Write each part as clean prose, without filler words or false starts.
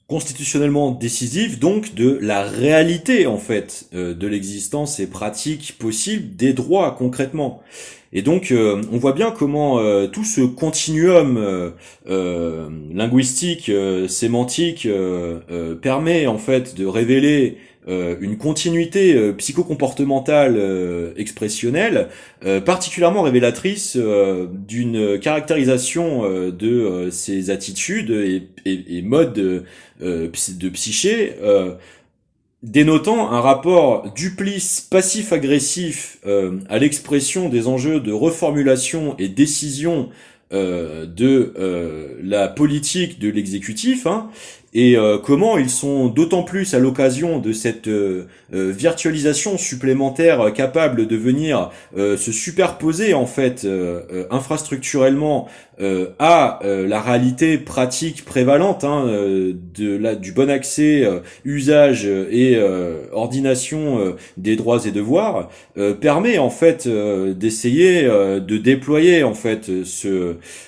constitutionnellement décisif donc de la réalité en fait de l'existence et pratique possible des droits concrètement. Et donc on voit bien comment tout ce continuum linguistique, sémantique permet en fait de révéler une continuité psychocomportementale expressionnelle particulièrement révélatrice d'une caractérisation de ces attitudes et modes de psyché, dénotant un rapport duplice passif-agressif à l'expression des enjeux de reformulation et décision de la politique de l'exécutif, hein, et comment ils sont d'autant plus à l'occasion de cette virtualisation supplémentaire capable de venir se superposer en fait infrastructurellement à la réalité pratique prévalente hein, du bon accès, usage et ordination des droits et devoirs permet en fait d'essayer de déployer en fait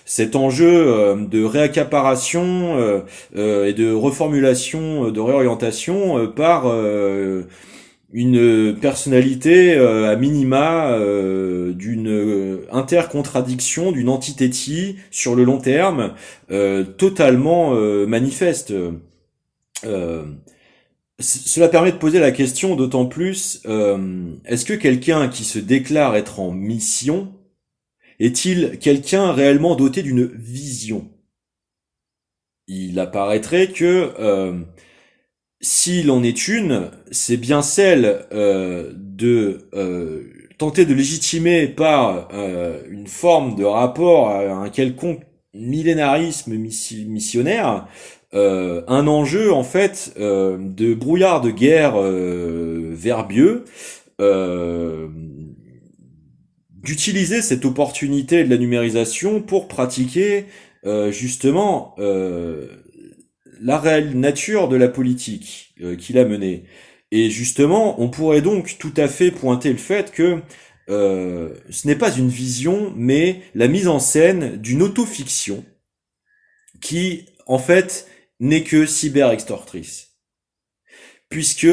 cet enjeu de réaccaparation et de reformulation, de réorientation par une personnalité à minima d'une intercontradiction, d'une antithétie sur le long terme totalement manifeste. Euh, Cela permet de poser la question d'autant plus, est-ce que quelqu'un qui se déclare être en mission est-il quelqu'un réellement doté d'une vision? Il apparaîtrait que s'il en est une, c'est bien celle de tenter de légitimer par une forme de rapport à un quelconque millénarisme missionnaire un enjeu en fait de brouillard de guerre verbieux, euh, d'utiliser cette opportunité de la numérisation pour pratiquer justement la réelle nature de la politique qu'il a menée. Et justement, on pourrait donc tout à fait pointer le fait que ce n'est pas une vision, mais la mise en scène d'une autofiction qui, en fait, n'est que cyber-extortrice. Puisque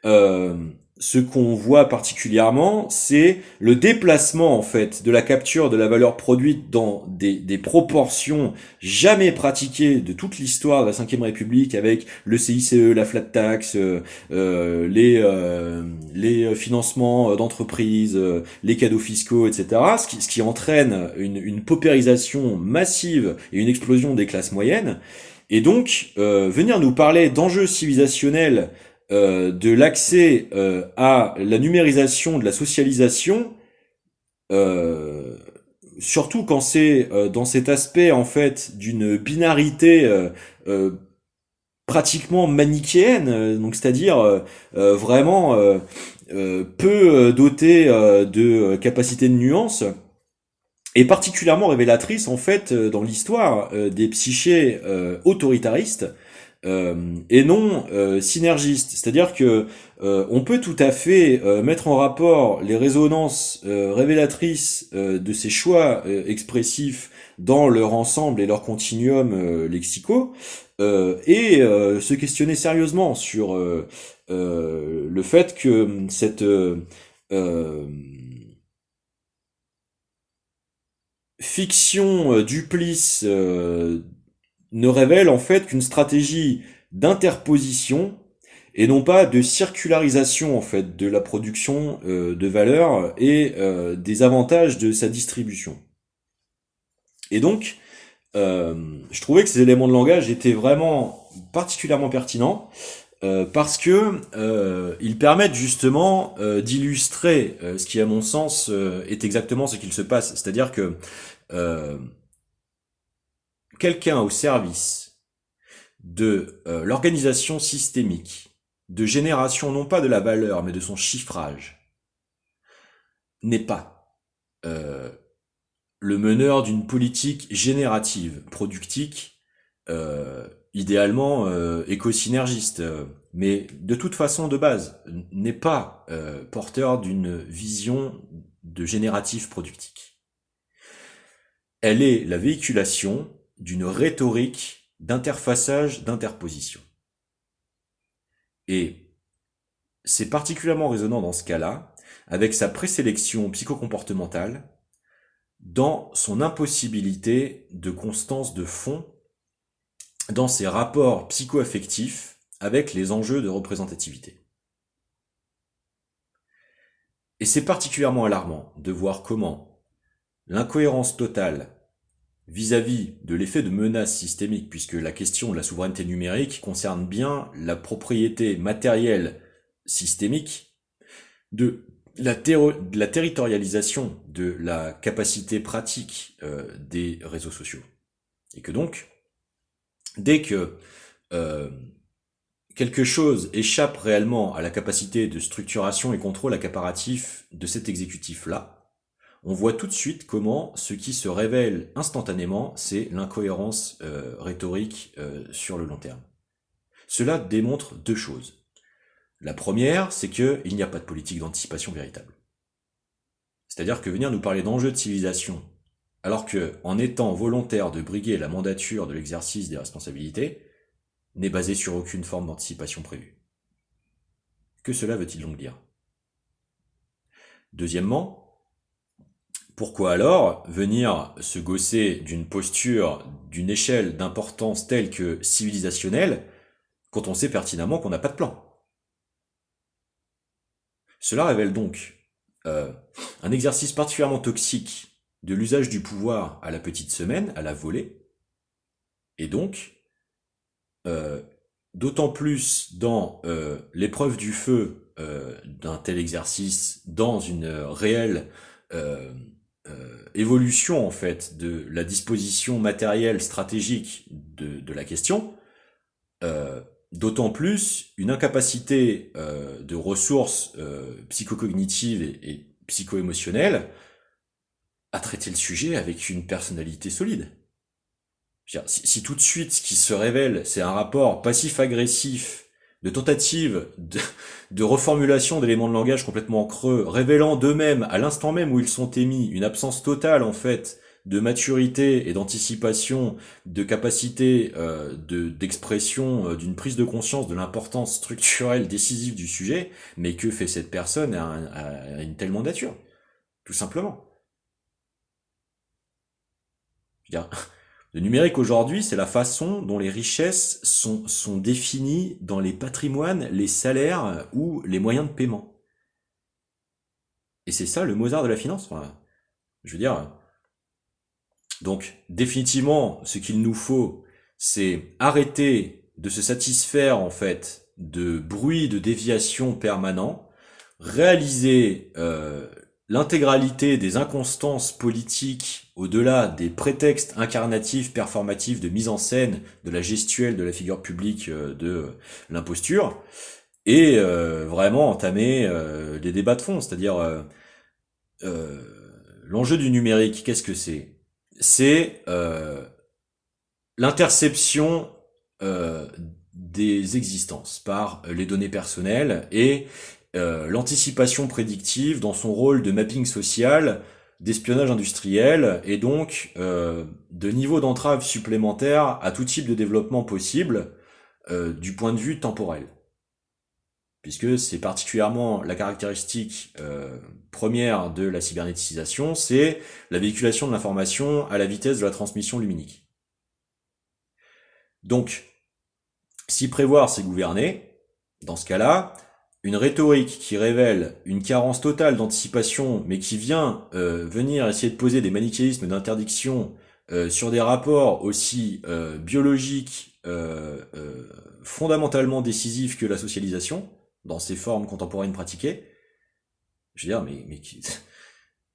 euh, ce qu'on voit particulièrement, c'est le déplacement en fait de la capture de la valeur produite dans des proportions jamais pratiquées de toute l'histoire de la Ve République, avec le CICE, la flat tax, les financements d'entreprises, les cadeaux fiscaux, etc. Ce qui entraîne une paupérisation massive et une explosion des classes moyennes. Et donc, venir nous parler d'enjeux civilisationnels de l'accès à la numérisation, de la socialisation, euh, surtout quand c'est dans cet aspect en fait d'une binarité pratiquement manichéenne, donc c'est-à-dire vraiment peu dotée de capacité de nuance, et particulièrement révélatrice en fait dans l'histoire des psychés autoritaristes et non synergistes. C'est-à-dire que on peut tout à fait mettre en rapport les résonances révélatrices de ces choix expressifs dans leur ensemble et leur continuum lexicaux et se questionner sérieusement sur le fait que cette euh, fiction duplice ne révèle en fait qu'une stratégie d'interposition et non pas de circularisation en fait de la production de valeur et des avantages de sa distribution. Et donc, je trouvais que ces éléments de langage étaient vraiment particulièrement pertinents parce que ils permettent justement d'illustrer ce qui, à mon sens, est exactement ce qu'il se passe. C'est-à-dire que euh, quelqu'un au service de l'organisation systémique, de génération non pas de la valeur, mais de son chiffrage, n'est pas euh, le meneur d'une politique générative, productique, idéalement éco-synergiste, mais de toute façon de base, n'est pas porteur d'une vision de génératif productique. Elle est la véhiculation d'une rhétorique d'interfaçage, d'interposition. Et c'est particulièrement résonnant dans ce cas-là, avec sa présélection psychocomportementale, dans son impossibilité de constance de fond dans ses rapports psycho-affectifs avec les enjeux de représentativité. Et c'est particulièrement alarmant de voir comment l'incohérence totale vis-à-vis de l'effet de menace systémique, puisque la question de la souveraineté numérique concerne bien la propriété matérielle systémique de la territorialisation de la capacité pratique des réseaux sociaux. Et que donc, dès que quelque chose échappe réellement à la capacité de structuration et contrôle accaparatif de cet exécutif-là, on voit tout de suite comment ce qui se révèle instantanément, c'est l'incohérence rhétorique sur le long terme. Cela démontre deux choses. La première, c'est qu'il n'y a pas de politique d'anticipation véritable. C'est-à-dire que venir nous parler d'enjeux de civilisation, alors que, en étant volontaire de briguer la mandature de l'exercice des responsabilités, n'est basé sur aucune forme d'anticipation prévue. Que cela veut-il donc dire? Deuxièmement, pourquoi alors venir se gausser d'une posture, d'une échelle d'importance telle que civilisationnelle, quand on sait pertinemment qu'on n'a pas de plan? Cela révèle donc un exercice particulièrement toxique de l'usage du pouvoir à la petite semaine, à la volée, et donc d'autant plus dans l'épreuve du feu d'un tel exercice, dans une réelle évolution en fait de la disposition matérielle stratégique de la question, d'autant plus une incapacité de ressources psychocognitives et psycho-émotionnelles à traiter le sujet avec une personnalité solide. Si tout de suite ce qui se révèle c'est un rapport passif-agressif de tentative de reformulation d'éléments de langage complètement creux, révélant d'eux-mêmes, à l'instant même où ils sont émis, une absence totale en fait de maturité et d'anticipation, de capacité d'expression, d'une prise de conscience de l'importance structurelle décisive du sujet, mais que fait cette personne à une telle mandature? Tout simplement. Je veux dire, le numérique aujourd'hui, c'est la façon dont les richesses sont définies dans les patrimoines, les salaires ou les moyens de paiement. Et c'est ça le Mozart de la finance. Enfin, je veux dire, donc définitivement, ce qu'il nous faut, c'est arrêter de se satisfaire en fait de bruits de déviation permanents, réaliser l'intégralité des inconstances politiques au-delà des prétextes incarnatifs, performatifs de mise en scène de la gestuelle de la figure publique de l'imposture, et vraiment entamer des débats de fond, c'est-à-dire l'enjeu du numérique, qu'est-ce que c'est? C'est l'interception des existences par les données personnelles et l'anticipation prédictive dans son rôle de mapping social, d'espionnage industriel et donc de niveau d'entrave supplémentaire à tout type de développement possible du point de vue temporel. Puisque c'est particulièrement la caractéristique première de la cybernétisation, c'est la véhiculation de l'information à la vitesse de la transmission luminique. Donc, si prévoir c'est gouverner, dans ce cas-là, une rhétorique qui révèle une carence totale d'anticipation, mais qui vient venir essayer de poser des manichéismes d'interdiction sur des rapports aussi biologiques, fondamentalement décisifs que la socialisation, dans ses formes contemporaines pratiquées, je veux dire,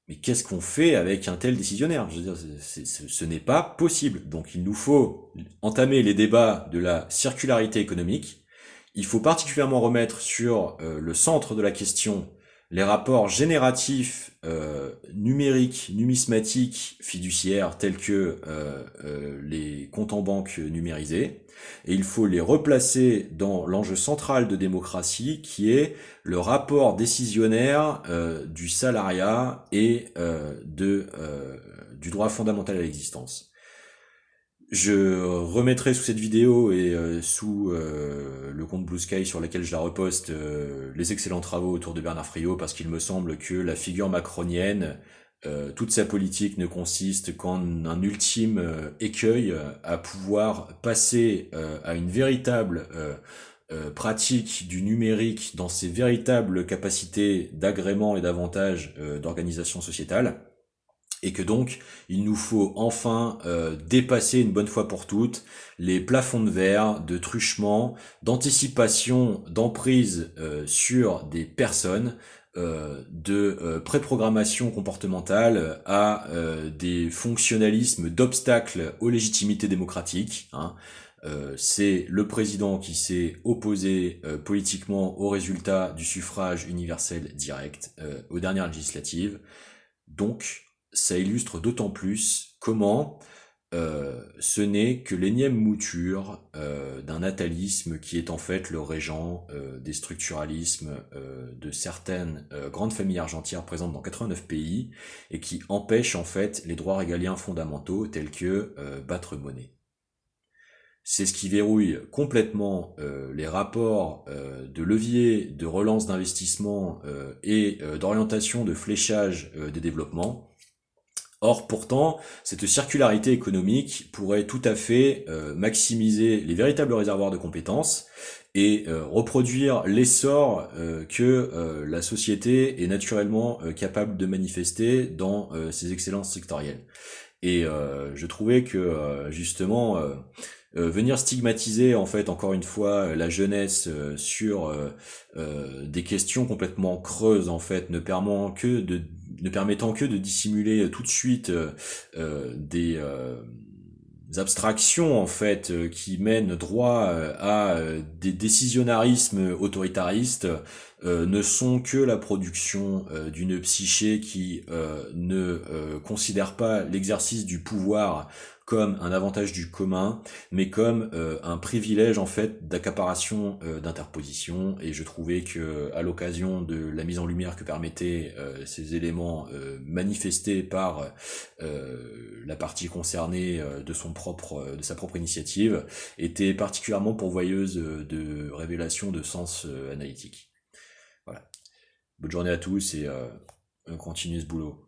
mais qu'est-ce qu'on fait avec un tel décisionnaire? Je veux dire, ce n'est pas possible. Donc il nous faut entamer les débats de la circularité économique. Il faut particulièrement remettre sur le centre de la question les rapports génératifs, numériques, numismatiques, fiduciaires, tels que les comptes en banque numérisés. Et il faut les replacer dans l'enjeu central de démocratie, qui est le rapport décisionnaire du salariat et du droit fondamental à l'existence. Je remettrai sous cette vidéo et sous le compte Blue Sky sur lequel je la reposte les excellents travaux autour de Bernard Friot, parce qu'il me semble que la figure macronienne, toute sa politique ne consiste qu'en un ultime écueil à pouvoir passer à une véritable pratique du numérique dans ses véritables capacités d'agrément et d'avantage d'organisation sociétale, et que donc il nous faut enfin dépasser une bonne fois pour toutes les plafonds de verre, de truchement, d'anticipation, d'emprise sur des personnes, de préprogrammation comportementale à des fonctionnalismes d'obstacles aux légitimités démocratiques, hein. C'est le président qui s'est opposé politiquement au résultat du suffrage universel direct aux dernières législatives. Donc, ça illustre d'autant plus comment ce n'est que l'énième mouture d'un natalisme qui est en fait le régent des structuralismes de certaines grandes familles argentières présentes dans 89 pays, et qui empêche en fait les droits régaliens fondamentaux tels que battre monnaie. C'est ce qui verrouille complètement les rapports de levier, de relance d'investissement et d'orientation de fléchage des développements. Or, pourtant, cette circularité économique pourrait tout à fait maximiser les véritables réservoirs de compétences et reproduire l'essor que la société est naturellement capable de manifester dans ses excellences sectorielles. Et je trouvais que justement venir stigmatiser en fait encore une fois la jeunesse sur des questions complètement creuses en fait, ne permettant que de dissimuler tout de suite des abstractions en fait qui mènent droit à des décisionnarismes autoritaristes, ne sont que la production d'une psyché qui ne considère pas l'exercice du pouvoir comme un avantage du commun, mais comme un privilège en fait d'accaparation d'interposition. Et je trouvais que à l'occasion de la mise en lumière que permettaient ces éléments manifestés par la partie concernée de sa propre initiative, était particulièrement pourvoyeuse de révélations de sens analytique. Voilà. Bonne journée à tous et on continue ce boulot.